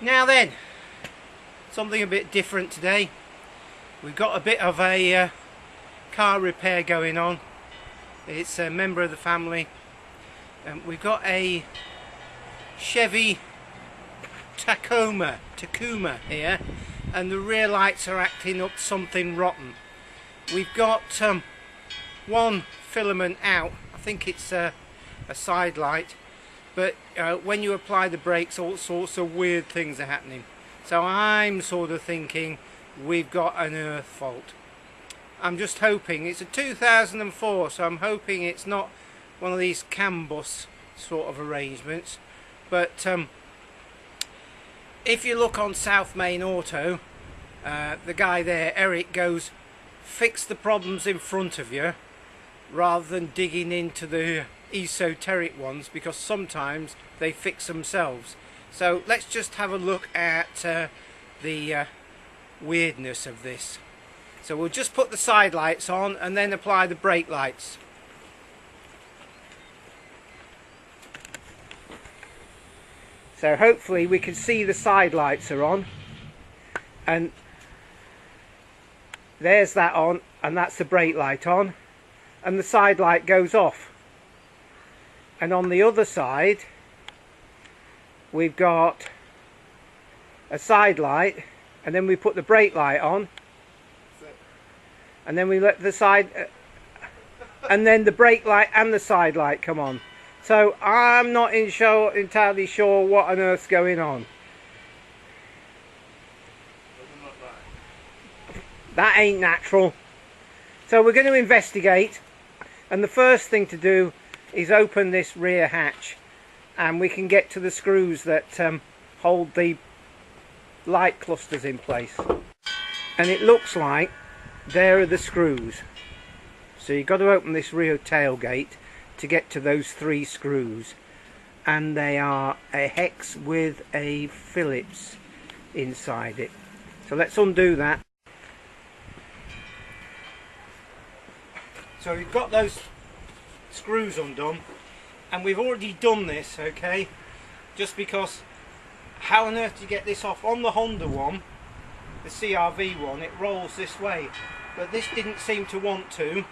Now then, something a bit different today. We've got a bit of a car repair going on. It's a member of the family. We've got a Chevy Tacuma here, and the rear lights are acting up something rotten. We've got one filament out. I think it's a side light, but when you apply the brakes, all sorts of weird things are happening. So I'm sort of thinking we've got an earth fault. I'm just hoping it's a 2004, so I'm hoping it's not one of these CAN bus sort of arrangements. But if you look on South Main Auto, the guy there, Eric, goes, fix the problems in front of you rather than digging into the esoteric ones, because sometimes they fix themselves. So let's just have a look at the weirdness of this. So we'll just put the side lights on and then apply the brake lights. So hopefully we can see the side lights are on, and there's that on, and that's the brake light on, and the side light goes off. And on the other side we've got a side light, and then we put the brake light on, and then we let the side and then the brake light and the side light come on. So I'm not entirely sure what on earth's going on. That ain't natural. So we're going to investigate, and the first thing to do is open this rear hatch, and we can get to the screws that hold the light clusters in place. And it looks like there are the screws. So you've got to open this rear tailgate to get to those 3 screws, and they are a hex with a Phillips inside it. So let's undo that. So we've got those screws undone, and we've already done this, okay, just because how on earth do you get this off? On the Honda one, the CRV one, it rolls this way, but this didn't seem to want to.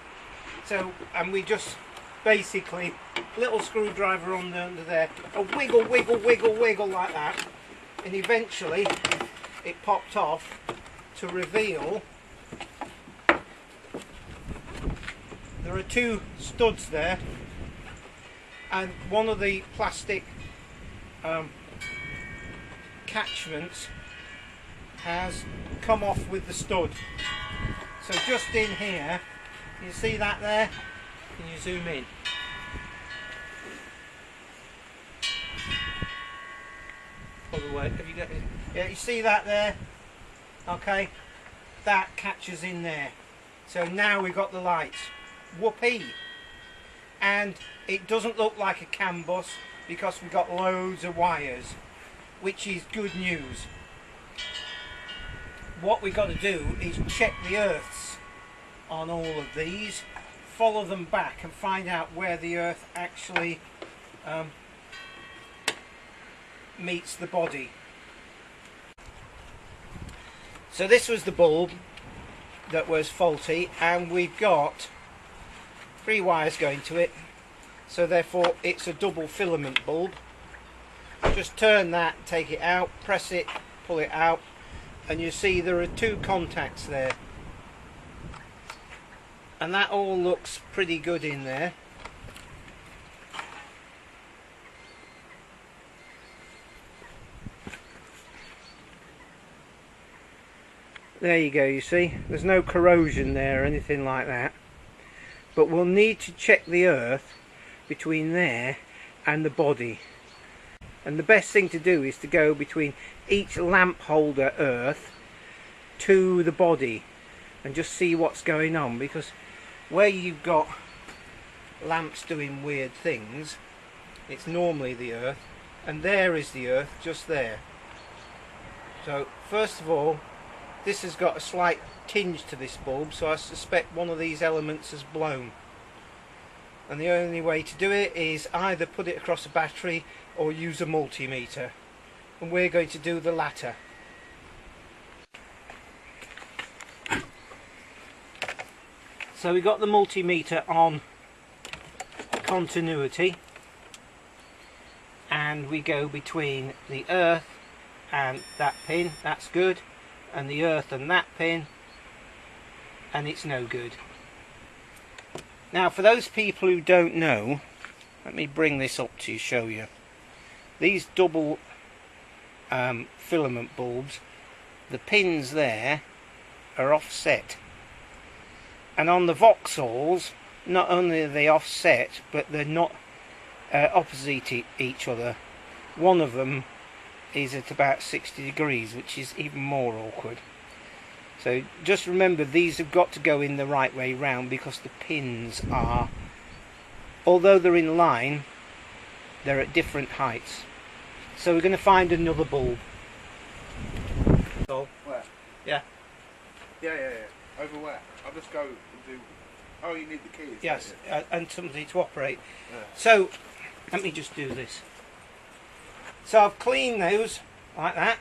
So, and we just basically little screwdriver under there, a wiggle like that, and eventually it popped off to reveal there are 2 studs there, and one of the plastic catchments has come off with the stud. So just in here, you see that there? Can you zoom in? By the way, have you got it? Yeah, you see that there? Okay, that catches in there. So now we've got the lights. Whoopee! And it doesn't look like a CAN bus because we've got loads of wires, which is good news. What we've got to do is check the earths on all of these, follow them back and find out where the earth actually meets the body. So this was the bulb that was faulty, and we've got 3 wires going to it, so therefore it's a double filament bulb. Just turn that, take it out, press it, pull it out, and you see there are 2 contacts there, and that all looks pretty good in there. There you go, you see, there's no corrosion there or anything like that. But we'll need to check the earth between there and the body. And the best thing to do is to go between each lamp holder earth to the body and just see what's going on, because where you've got lamps doing weird things, it's normally the earth, and there is the earth just there. So first of all, this has got a slight tinge to this bulb, so I suspect one of these elements has blown. And the only way to do it is either put it across a battery or use a multimeter. and we're going to do the latter. So we got the multimeter on continuity, and we go between the earth and that pin, that's good, and the earth and that pin, and it's no good. Now for those people who don't know, let me bring this up to show you. These double filament bulbs, the pins there are offset, and on the Vauxhalls not only are they offset, but they're not opposite each other. One of them is at about 60 degrees, which is even more awkward. So just remember, these have got to go in the right way round, because the pins are, although they're in line, they're at different heights. So we're going to find another bulb. So, where? Yeah. Yeah. Over where? I'll just go and do... Oh, you need the keys. Yes, and somebody to operate. Yeah. So, let me just do this. So I've cleaned those like that,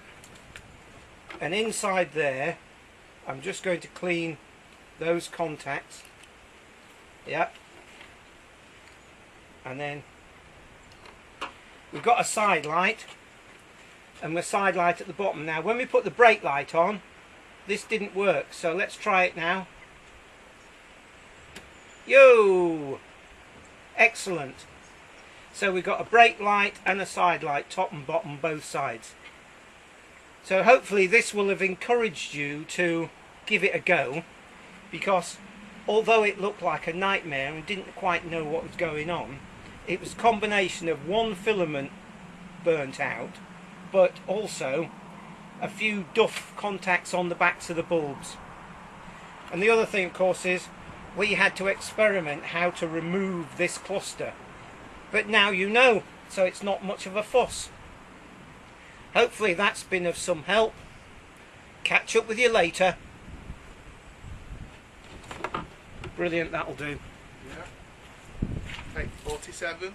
and inside there I'm just going to clean those contacts. Yeah. And then we've got a side light, and the side light at the bottom. Now when we put the brake light on, this didn't work, so let's try it now. Yo! Excellent. So we've got a brake light and a side light, top and bottom, both sides. So hopefully this will have encouraged you to give it a go, because although it looked like a nightmare and didn't quite know what was going on, it was a combination of one filament burnt out, but also a few duff contacts on the backs of the bulbs. And the other thing, of course, is we had to experiment how to remove this cluster. But now you know, so it's not much of a fuss. Hopefully that's been of some help. Catch up with you later. Brilliant, that'll do. Yeah. Take 47.